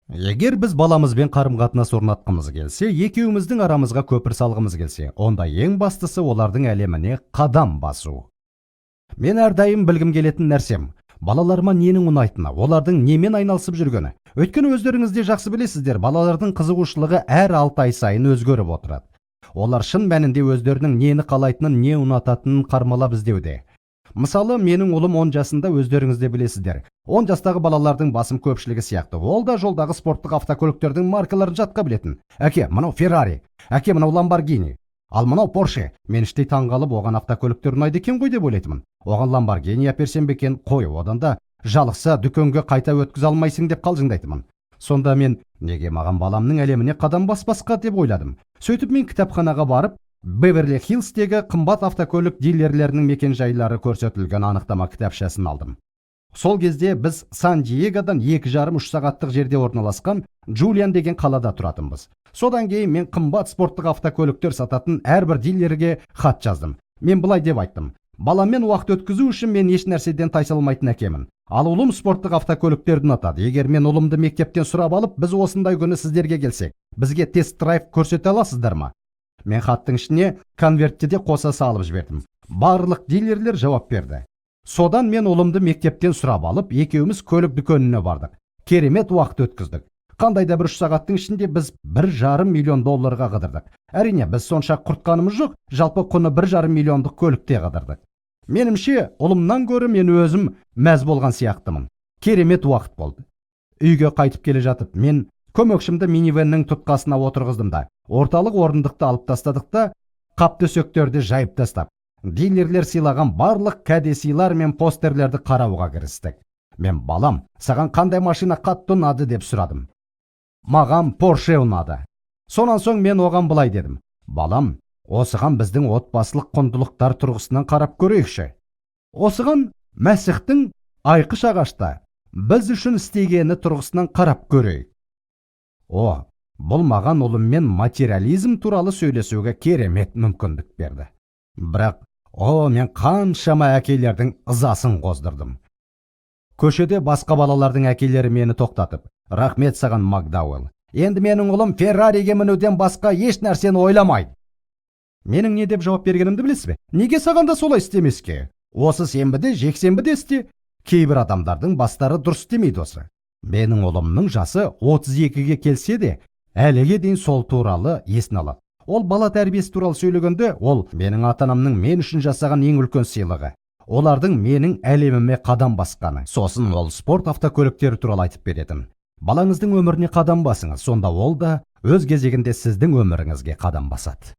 Егер біз баламызбен қарым-қатынас орнатқымыз келсе, екеуміздің арамызға көпір салғымыз келсе, онда ең бастысы олардың әлеміне қадам басу. Мен әрдайым білгім келетін нәрсем, балаларыма ненің ұнайтыны, олардың немен айналысып жүргені. Өйткені өздеріңіз де жақсы білесіздер, балалардың қызығушылығы әр 6 ай сайын өзгеріп отырады. Олар шын мәнінде өздерінің нені қалайтынын, не ұнататынын қармалап іздеуде. Мысалы, менің ұлым 10 жасында, өздеріңіз де білесіздер. 10 жастағы балалардың басым көпшілігі сияқты. Ол да жолдағы спорттық автокөліктердің маркаларын жатқа білетін. Әке, мынау Феррари, әке, мынау Lamborghini, ал мынау Porsche. Мен іштей таңғалып, оған автокөліктер ұнайды екен ғой деп ойлайтынмын. Оған Lamborghini әперсем бе екен, қой, одан да жалықса дүкенге қайта өткізе алмайсың деп қалжыңдайтынмын. Сонда мен неге маған баламның әлеміне қадам баспасқа деп ойладым. Сөйтіп мен кітапханаға барып, Беверли-Хиллстегі қымбат автокөлік дилерлерінің мекенжайлары көрсетілген анықтама кітапшасын алдым. Сол кезде біз Сан-Диегодан 2,5-3 сағаттық жерде орналасқан Джулиан деген қалада тұратынбыз. Содан кейін мен қымбат спорттық автокөліктер сататын әрбір дилерге хат жаздым. Мен былай деп айттым: баламмен уақыт өткізу үшін мен еш нәрседен тайсалмайтын әкемін. Ал ұлым спорттық автокөліктерді ұнатады. Егер мен ұлымды мектептен сұрап алып, біз осындай күні сіздерге келсек, бізге тест-драйв көрсете аласыздар ма? Мен хаттың ішіне конвертті де қоса салып жібердім. Барлық дилерлер жауап берді. Содан мен ұлымды мектептен сұрап алып, екеуміз көлік дүкеніне бардық. Керемет уақыт өткіздік. Қандай да бір 3 сағаттың ішінде біз $1,5 миллион қыдырдық. Әрине, біз сонша құртқанымыз жоқ, жалпы құны $1,5 миллиондық көлікте қыдырдық. Менімше, ұлымнан гөрі мен өзім мәз болған сияқтымын. Керемет уақыт болды. Үйге қайтып келе жатып, мен көмекшімді минивэннің тұтқасына отырғыздым да, орталық орындықты алып тастадық та, қап төсектерді жайып тастап, дилерлер сыйлаған барлық кәдесыйлар мен постерлерді қарауға кірістік. Мен балам, саған қандай машина қатты ұнады деп сұрадым. Маған Porsche ұнады. Сонан соң мен оған былай дедім: балам, осыған біздің отбасылық құндылықтар тұрғысынан қарап көрейікші. Осыған Мәсіхтің айқыш ағашта біз үшін істегені тұрғысынан қарап көрейік. Бұл маған ұлыммен материализм туралы сөйлесуге керемет мүмкіндік берді. Бірақ, мен қаншама әкелердің ызасын қоздырдым. Көшеде басқа балалардың әкелері мені тоқтатып: рахмет саған, Макдауэлл. Енді менің ұлым Феррариге мінуден басқа еш нәрсені ойламайды. Менің не деп жауап бергенімді білесіз бе? Неге саған да солай істемеске? Осы сенбіде, жексенбіде істе. Кейбір адамдардың бастары дұрыс істемейді осы. Менің ұлымның жасы 32-ге келсе де, әліге дейін сол туралы есін алады. Ол бала тәрбиесі туралы сөйлегенде, ол менің ата-анамның мен үшін жасаған ең үлкен сыйлығы. Олардың менің әлеміме қадам басқаны. Сосын ол спорт автокөліктері туралы айтып беретін. Балаңыздың өміріне қадам басыңыз, сонда ол да өз кезегінде сіздің өміріңізге қадам басады.